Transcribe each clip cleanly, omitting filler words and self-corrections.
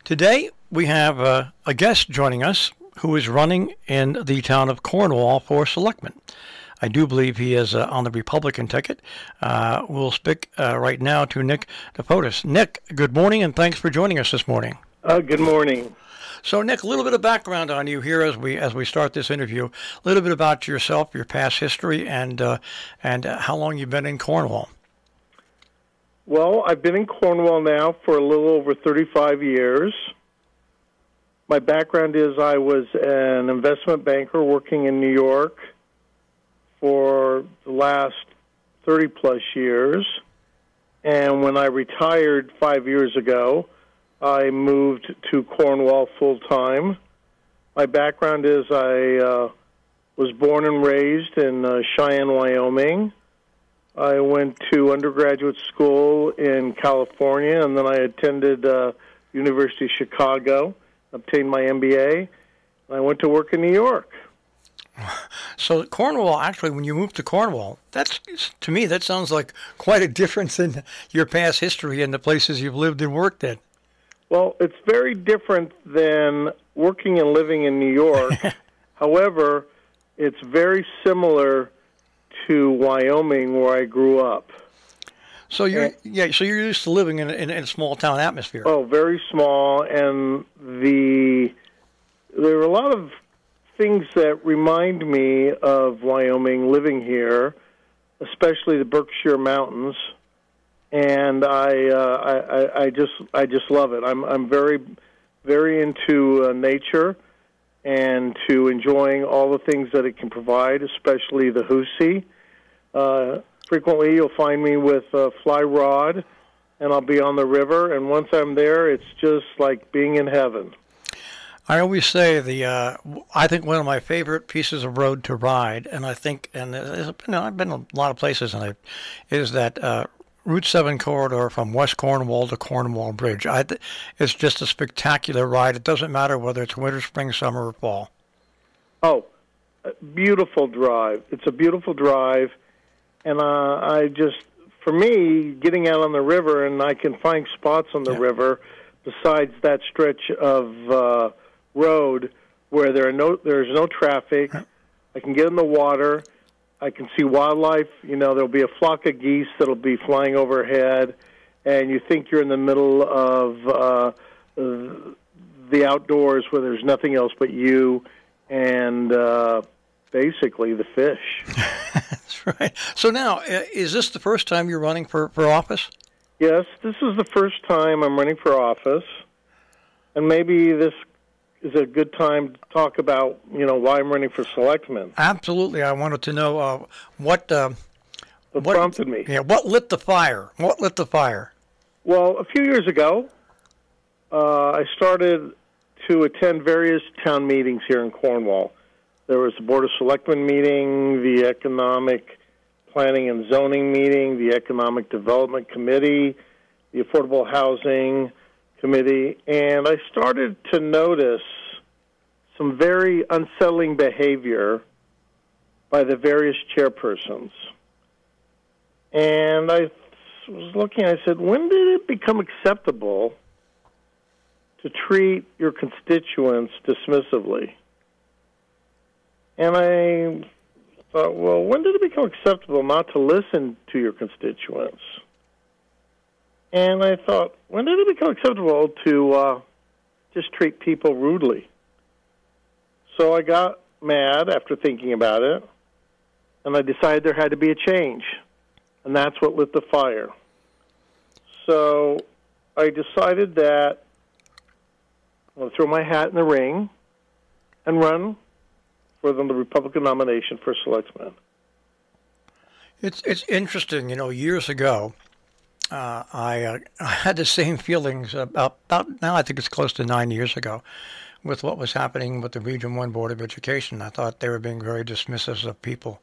Today we have a guest joining us who is running in the town of Cornwall for selectman. I do believe he is on the Republican ticket. We'll speak right now to Nick DePotis. Nick, good morning, and thanks for joining us this morning. Good morning. So, Nick, a little bit of background on you here as we start this interview. A little bit about yourself, your past history, and how long you've been in Cornwall. Well, I've been in Cornwall now for a little over 35 years. My background is I was an investment banker working in New York for the last 30-plus years. And when I retired 5 years ago, I moved to Cornwall full-time. My background is I was born and raised in Cheyenne, Wyoming. I went to undergraduate school in California, and then I attended University of Chicago, obtained my MBA, and I went to work in New York. So Cornwall, actually, when you moved to Cornwall, to me, that sounds like quite a difference in your past history and the places you've lived and worked in. Well, it's very different than working and living in New York. However, it's very similar to Wyoming, where I grew up. So you're used to living in a small town atmosphere. Oh, very small, and there are a lot of things that remind me of Wyoming living here, especially the Berkshire Mountains. And I just love it. I'm very, very into nature and to enjoying all the things that it can provide, especially the Hoosic. Frequently, you'll find me with a fly rod, and I'll be on the river. And once I'm there, it's just like being in heaven. I always say I think one of my favorite pieces of road to ride, and I've been a lot of places, and is that Route 7 corridor from West Cornwall to Cornwall Bridge. It's just a spectacular ride. It doesn't matter whether it's winter, spring, summer, or fall. Oh, beautiful drive. It's a beautiful drive. And for me, getting out on the river, and I can find spots on the river besides that stretch of road where there's no traffic. I can get in the water. I can see wildlife. There'll be a flock of geese that'll be flying overhead, and you think you're in the middle of the outdoors where there's nothing else but you and basically the fish. That's right. So now, is this the first time you're running for office? Yes, this is the first time I'm running for office, and maybe this is a good time to talk about, why I'm running for selectman. Absolutely. I wanted to know what prompted me. Yeah, what lit the fire? What lit the fire? Well, a few years ago, I started to attend various town meetings here in Cornwall. There was the Board of Selectmen meeting, the Economic Planning and Zoning meeting, the Economic Development Committee, the Affordable Housing Committee, and I started to notice some very unsettling behavior by the various chairpersons. And I was looking, I said, when did it become acceptable to treat your constituents dismissively? And I thought, well, when did it become acceptable not to listen to your constituents? And I thought, when did it become acceptable to just treat people rudely? So I got mad after thinking about it, and I decided there had to be a change, and that's what lit the fire. So I decided that I'm going to throw my hat in the ring and run for the Republican nomination for selectman. It's interesting, years ago, I had the same feelings about now. I think it's close to 9 years ago, with what was happening with the Region 1 Board of Education. I thought they were being very dismissive of people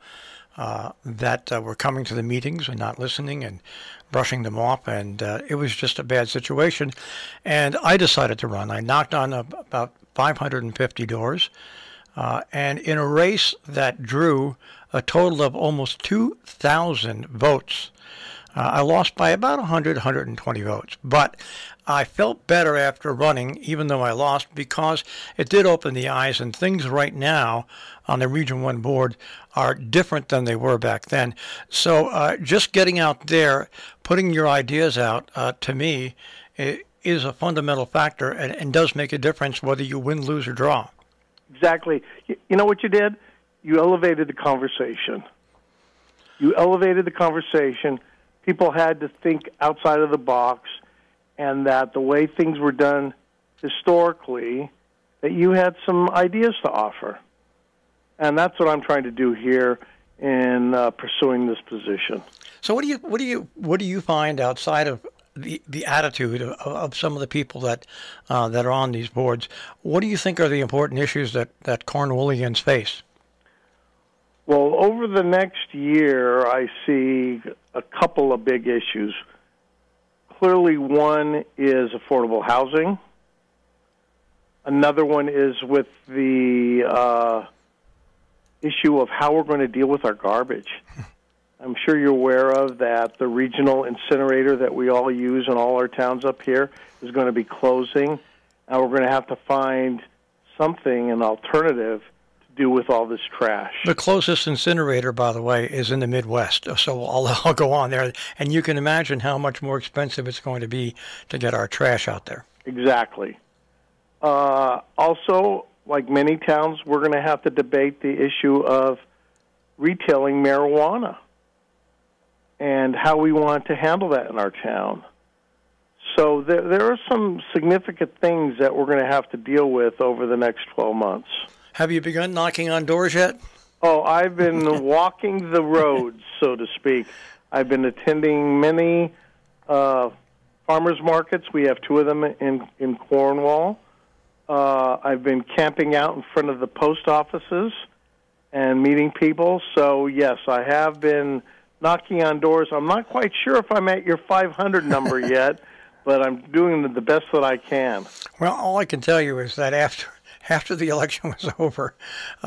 that were coming to the meetings and not listening and brushing them off, and it was just a bad situation. And I decided to run. I knocked on about 550 doors, and in a race that drew a total of almost 2,000 votes, I lost by about 100, 120 votes. But I felt better after running, even though I lost, because it did open the eyes, and things right now on the Region 1 board are different than they were back then. So just getting out there, putting your ideas out, to me, is a fundamental factor and does make a difference whether you win, lose, or draw. Exactly. You know what you did? You elevated the conversation. You elevated the conversation. People had to think outside of the box, and that the way things were done historically, that you had some ideas to offer. And that's what I'm trying to do here in pursuing this position. So what do you find outside of the attitude of some of the people that are on these boards? What do you think are the important issues that Cornwallians face? Well, over the next year, I see a couple of big issues. Clearly, one is affordable housing. Another one is with the issue of how we're going to deal with our garbage. I'm sure you're aware of that the regional incinerator that we all use in all our towns up here is going to be closing. And we're going to have to find something, an alternative, to do with all this trash. The closest incinerator, by the way, is in the Midwest. So I'll go on there. And you can imagine how much more expensive it's going to be to get our trash out there. Exactly. Also, like many towns, we're going to have to debate the issue of retailing marijuana and how we want to handle that in our town. So there are some significant things that we're going to have to deal with over the next 12 months. Have you begun knocking on doors yet? Oh, I've been walking the roads, so to speak. I've been attending many farmers markets. We have two of them in Cornwall. I've been camping out in front of the post offices and meeting people. So, yes, I have been knocking on doors. I'm not quite sure if I'm at your 500 number yet, but I'm doing the best that I can. Well, all I can tell you is that after the election was over,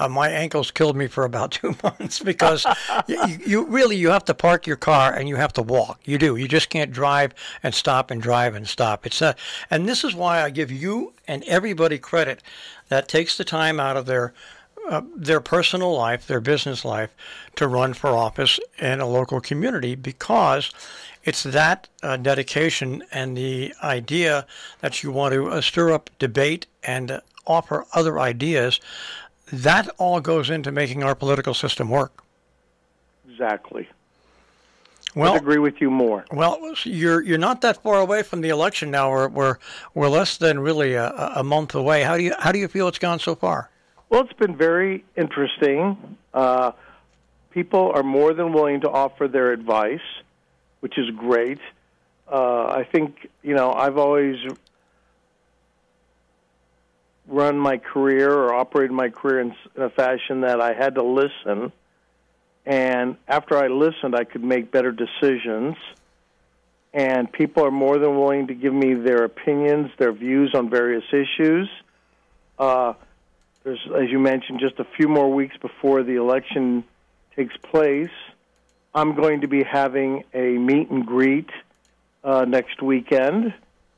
my ankles killed me for about 2 months because you have to park your car and you have to walk. You do. You just can't drive and stop and drive and stop. And this is why I give you and everybody credit that takes the time out of their personal life, their business life, to run for office in a local community, because it's that dedication and the idea that you want to stir up debate and offer other ideas. That all goes into making our political system work. Exactly. Well, I agree with you more. Well, you're not that far away from the election now. We're less than really a month away. How do you feel it's gone so far? Well, it's been very interesting. People are more than willing to offer their advice, which is great. I think, I've always run my career or operated my career in a fashion that I had to listen. And after I listened, I could make better decisions. And people are more than willing to give me their opinions, their views on various issues. There's, as you mentioned, just a few more weeks before the election takes place. I'm going to be having a meet and greet next weekend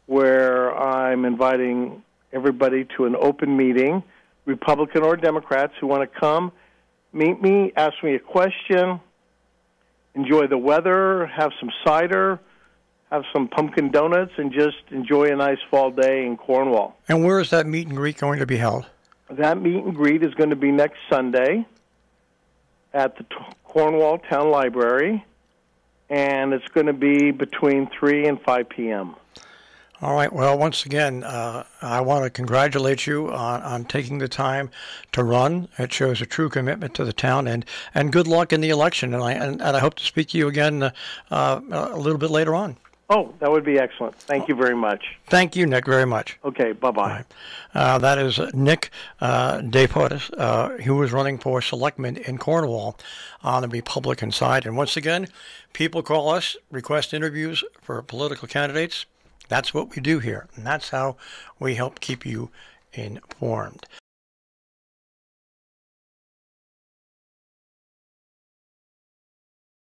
where I'm inviting everybody to an open meeting, Republican or Democrats who want to come, meet me, ask me a question, enjoy the weather, have some cider, have some pumpkin donuts, and just enjoy a nice fall day in Cornwall. And where is that meet and greet going to be held? That meet and greet is going to be next Sunday at the Cornwall Town Library, and it's going to be between 3 and 5 p.m. All right. Well, once again, I want to congratulate you on taking the time to run. It shows a true commitment to the town, and good luck in the election. And I hope to speak to you again a little bit later on. Oh, that would be excellent. Thank you very much. Thank you, Nick, very much. Okay, bye-bye. Right. That is Nick DePortis, who was running for selectman in Cornwall on the Republican side. And once again, people call us, request interviews for political candidates. That's what we do here, and that's how we help keep you informed.